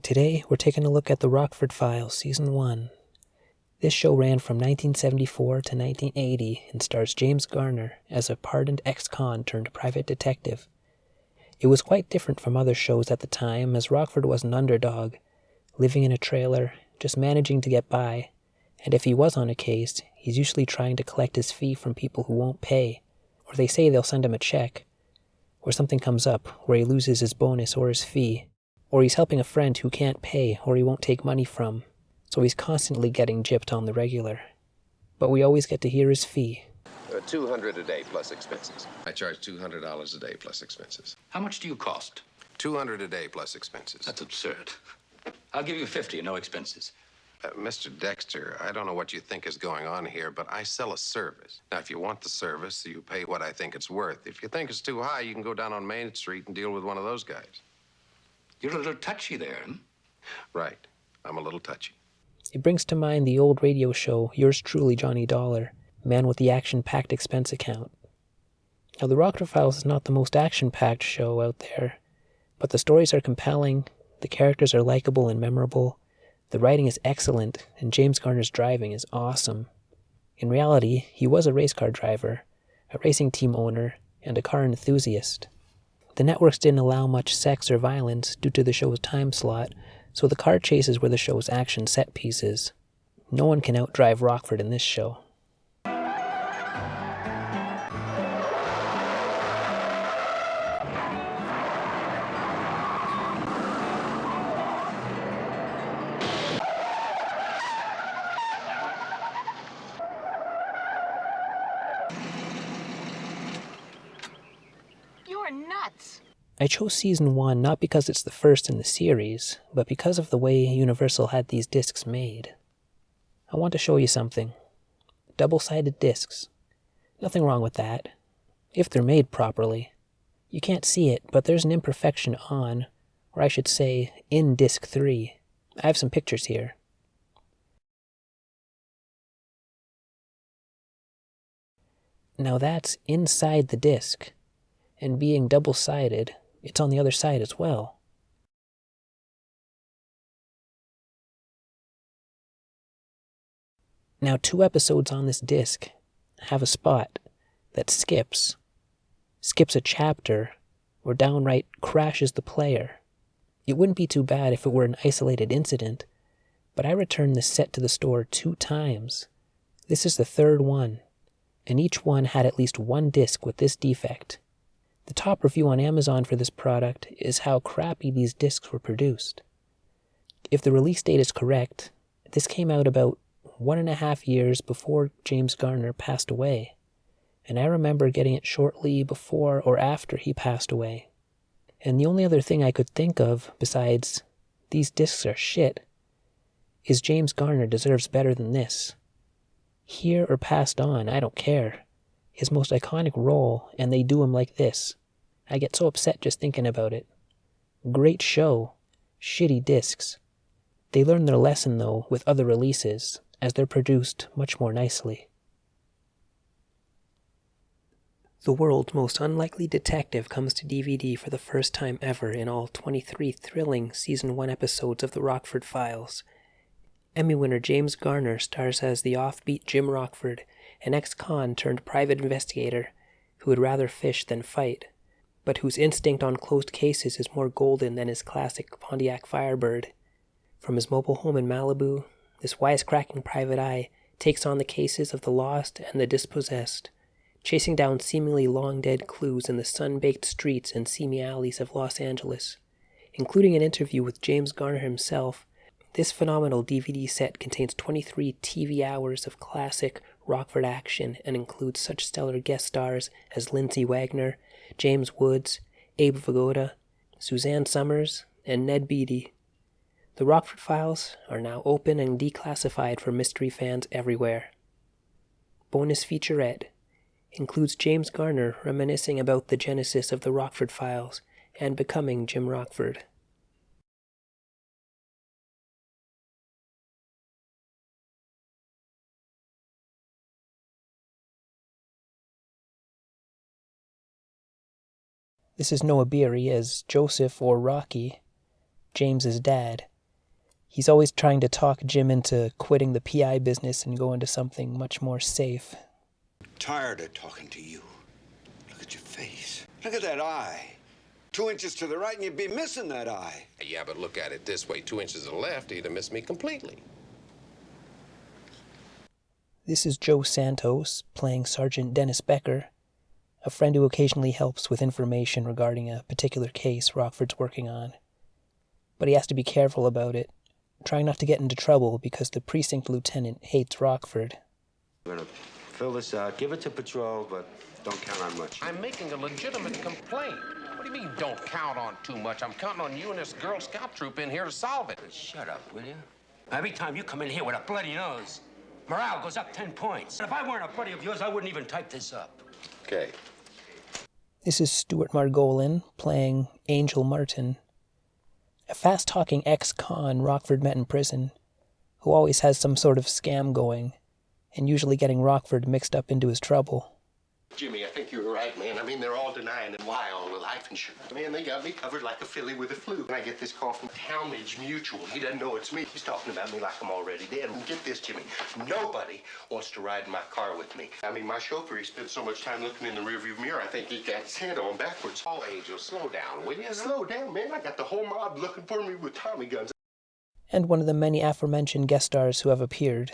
Today, we're taking a look at the Rockford Files, Season 1. This show ran from 1974 to 1980 and stars James Garner as a pardoned ex-con turned private detective. It was quite different from other shows at the time, as Rockford was an underdog, living in a trailer, just managing to get by, and if he was on a case, he's usually trying to collect his fee from people who won't pay, or they say they'll send him a check, or something comes up where he loses his bonus or his fee, or he's helping a friend who can't pay or he won't take money from, so he's constantly getting gypped on the regular. But we always get to hear his fee. $200 a day plus expenses. I charge $200 a day plus expenses. How much do you cost? $200 a day plus expenses. That's absurd. I'll give you 50 and no expenses. Mr. Dexter, I don't know what you think is going on here, but I sell a service. Now, if you want the service, you pay what I think it's worth. If you think it's too high, you can go down on Main Street and deal with one of those guys. You're a little touchy there, huh? Right. I'm a little touchy. It brings to mind the old radio show, Yours Truly, Johnny Dollar, man with the action-packed expense account. Now, the Rockford Files is not the most action-packed show out there, but the stories are compelling, the characters are likable and memorable, the writing is excellent, and James Garner's driving is awesome. In reality, he was a race car driver, a racing team owner, and a car enthusiast. The networks didn't allow much sex or violence due to the show's time slot, so the car chases were the show's action set pieces. No one can outdrive Rockford in this show. You're nuts. I chose Season 1 not because it's the first in the series, but because of the way Universal had these discs made. I want to show you something. Double-sided discs. Nothing wrong with that, if they're made properly. You can't see it, but there's an imperfection on, or I should say, in Disc 3. I have some pictures here. Now that's inside the disc, and being double-sided, it's on the other side as well. Now 2 episodes on this disc have a spot that skips a chapter, or downright crashes the player. It wouldn't be too bad if it were an isolated incident, but I returned this set to the store 2 times. This is the 3rd one, and each one had at least one disc with this defect. The top review on Amazon for this product is how crappy these discs were produced. If the release date is correct, this came out about 1.5 years before James Garner passed away, and I remember getting it shortly before or after he passed away. And the only other thing I could think of, besides, these discs are shit, is James Garner deserves better than this. Here or passed on, I don't care. His most iconic role, and they do him like this. I get so upset just thinking about it. Great show. Shitty discs. They learn their lesson, though, with other releases, as they're produced much more nicely. The World's Most Unlikely Detective comes to DVD for the first time ever in all 23 thrilling Season 1 episodes of The Rockford Files. Emmy winner James Garner stars as the offbeat Jim Rockford, an ex-con turned private investigator who would rather fish than fight, but whose instinct on closed cases is more golden than his classic Pontiac Firebird. From his mobile home in Malibu, this wisecracking private eye takes on the cases of the lost and the dispossessed, chasing down seemingly long-dead clues in the sun-baked streets and seamy alleys of Los Angeles. Including an interview with James Garner himself, this phenomenal DVD set contains 23 TV hours of classic Rockford action and includes such stellar guest stars as Lindsay Wagner, James Woods, Abe Vigoda, Suzanne Summers, and Ned Beatty. The Rockford Files are now open and declassified for mystery fans everywhere. Bonus featurette includes James Garner reminiscing about the genesis of the Rockford Files and becoming Jim Rockford. This is Noah Beery as Joseph or Rocky, James's dad, He's always trying to talk Jim into quitting the PI business and going to something much more safe. Tired of talking to you. Look at your face. Look at that eye. 2 inches to the right and you'd be missing that eye. Yeah, but look at it this way. 2 inches to the left, you'd have missed me completely. This is Joe Santos, playing Sergeant Dennis Becker, a friend who occasionally helps with information regarding a particular case Rockford's working on. But he has to be careful about it, trying not to get into trouble because the precinct lieutenant hates Rockford. We're gonna fill this out, give it to patrol, but don't count on much. I'm making a legitimate complaint. What do you mean, don't count on too much? I'm counting on you and this Girl Scout troop in here to solve it. Shut up, will you? Every time you come in here with a bloody nose, morale goes up 10 points. If I weren't a buddy of yours, I wouldn't even type this up. Okay. This is Stuart Margolin, playing Angel Martin, a fast-talking ex-con Rockford met in prison, who always has some sort of scam going, and usually getting Rockford mixed up into his trouble. Jimmy, I think you were right, man. I mean, they're all denying and why all the life insurance. Man, they got me covered like a filly with the flu. And I get this call from Talmadge Mutual. He doesn't know it's me. He's talking about me like I'm already dead. And get this, Jimmy. Nobody wants to ride in my car with me. I mean, my chauffeur, he spent so much time looking in the rearview mirror, I think he got his head on backwards. Oh, Angel, slow down, will you? Slow down, man. I got the whole mob looking for me with Tommy guns. And one of the many aforementioned guest stars who have appeared,